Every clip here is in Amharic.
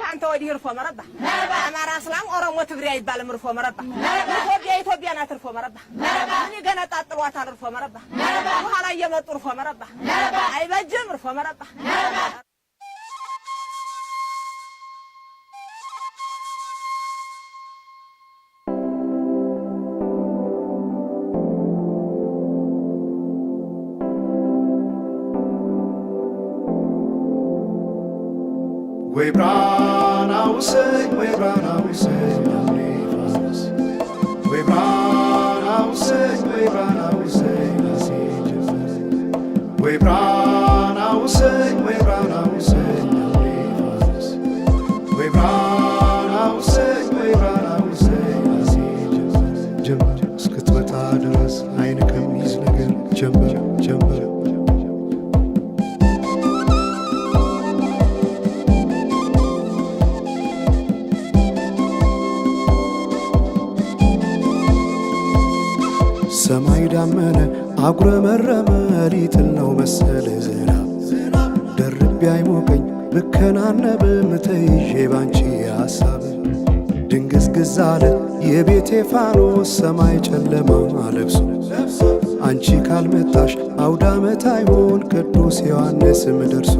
አንተ ወዲህ እርፎ መረባ አማራ እስላም ኦሮሞ ትግሬ አይባልም እርፎ መረባ ኢትዮጵያ ናት እርፎ መረባ እኔ ገና ጣጥሏታል እርፎ መረባ በኋላ እየመጡ እርፎ መረባ አይበጅም እርፎ መረባ We brought our say, we brought our say, we brought our say, we brought our say, we brought our say, we brought our say, we brought our say, we brought our say, jump, skut with others, I come easy again, jump. ሰማይ ዳመነ አጉረመረመ ሊጥል ነው መሰለ ዝናብ ደርቤ አይሞቀኝ ብከናነብ ምተይዤ ባንቺ ሐሳብ ድንግዝግዝ አለ የቤቴ ፋኖስ ሰማይ ጨለማ ለብሶ አንቺ ካልመጣሽ አውደ ዓመት አይሆን ቅዱስ ዮሐንስም ደርሶ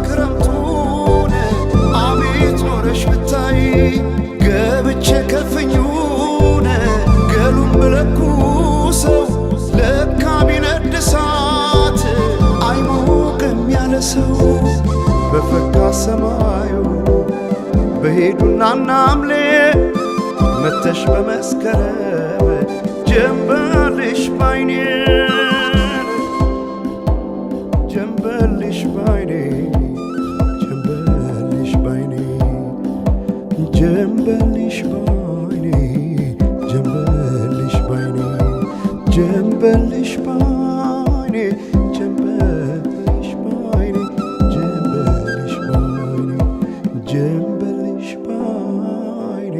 ክረምቱን አቤት ኖረሽ ብታይ ገብቼ ከፍኙን ገሉን ብለኩሰው ለካ ቢነድ እሳት አይሞቅም ያለ ሰው በፈካ ሰማዩ በሄዱና ናምሌ መተሽ በመስከረም ጀንበልሽ ባይኔ ጀንበልሽ ባይኔ ጀንበልሽ ባይኔ ጀንበልሽ ባይኔ ጀንበልሽ ባይኔ ጀንበልሽ ባይኔ ጀንበልሽ ባይኔ ጀንበልሽ ባይኔ ጀንበልሽ ባይኔ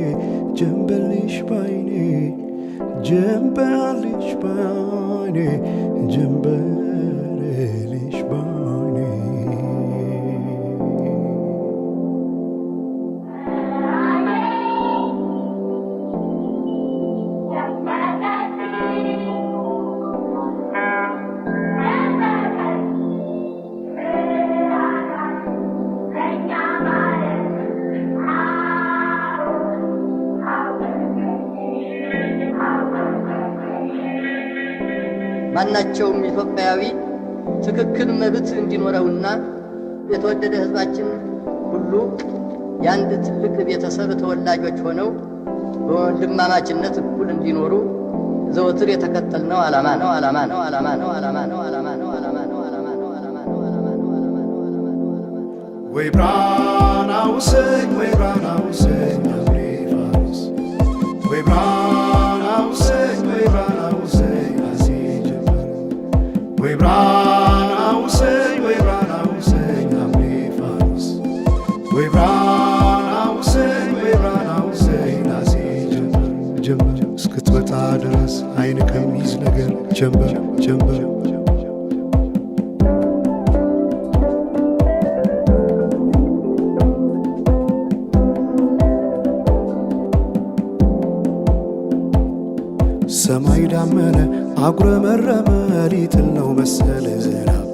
ጀንበልሽ ባይኔ ጀንበልሽ ባይኔ ጀንበልሽ ባይኔ ማናቸውም ኢትዮጵያዊ ትክክል መብት እንዲኖረውና የተወደደ ሕዝባችን ሁሉ የአንድ ትልቅ ቤተሰብ ተወላጆች ሆነው በወንድማማችነት እኩል እንዲኖሩ ዘወትር የተከተልነው ዓላማ ነው። We brought our say, we brought our say, we brought our say, we brought our say, we brought our say, we brought our say, we brought our say, we brought our say, ጀምበር እስክትመጣ ድረስ አይን ከሚይዝ ነገር ጀምበር ሰማይ ዳመነ አጉረመረመ ሊጥል ነው መሰለ ዝናብ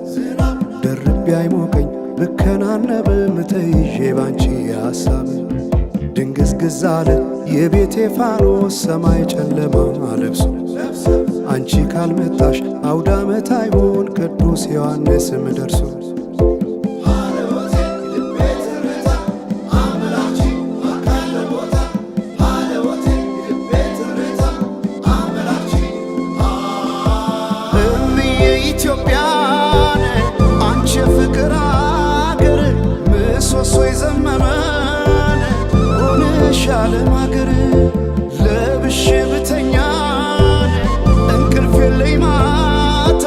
ደርቤ አይሞቀኝ ብከናነብ ምተይዤ ባንቺ ሐሳብ ድንግዝግዝ አለ የቤቴ ፋኖስ ሰማይ ጨለማ ለብሶ አንቺ ካልመጣሽ አውደ ዓመት አይሆን ቅዱስ ዮሐንስም ደርሶ ኢትዮጵያን አንቺ ፍቅር አገር ምሰሶ የዘመመን ሆነሻል ማገር ለብሼ ብተኛን እንቅልፍ የለኝ ማታ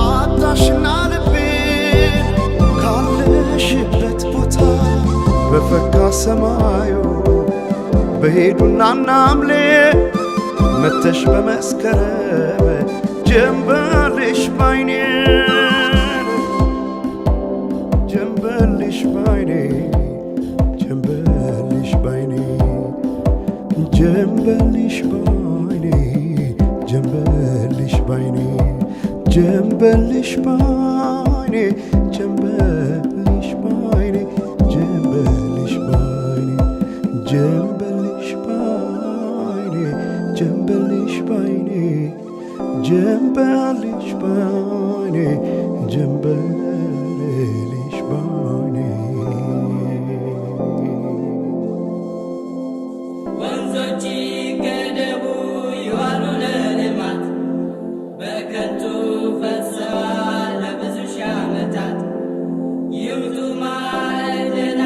አጣሽና ልቤን ካለሽ ሰማዩ በሄዱና ናምሌ መተሽ በመስከረም ጀንበልሽ ባይኔ ጀንበልሽ ባይኔ ጀንበልሽ ባይኔ ጀንበልሽ ባይኔ ጀንበልሽ ባይኔ ጀንበልሽ ባይኔ ጀንበልሽ ባይኔ ጀንበልሽ ባይኔ ጀንበልሽ ባይኔ ጀንበልሽ ባይኔ ጀንበልሽ ባይኔ ጀንበልሽ ባይኔ ወንዞች ገደቡ ይዋሉ ለልማት በከንቱ ፈሰዋል ለብዙ ሺህ ዓመታት። ይምጡ ማዕድናት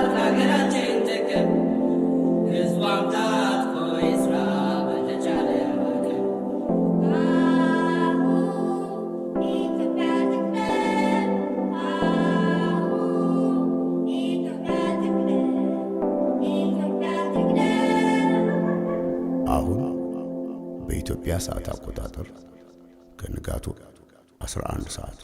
ለሀገራችን ጥቅም ሕዝቧም ታጥቆ ይስራ በተቻለ አቅም። አሁን በኢትዮጵያ ሰዓት አቆጣጠር ከንጋቱ 11 ሰዓት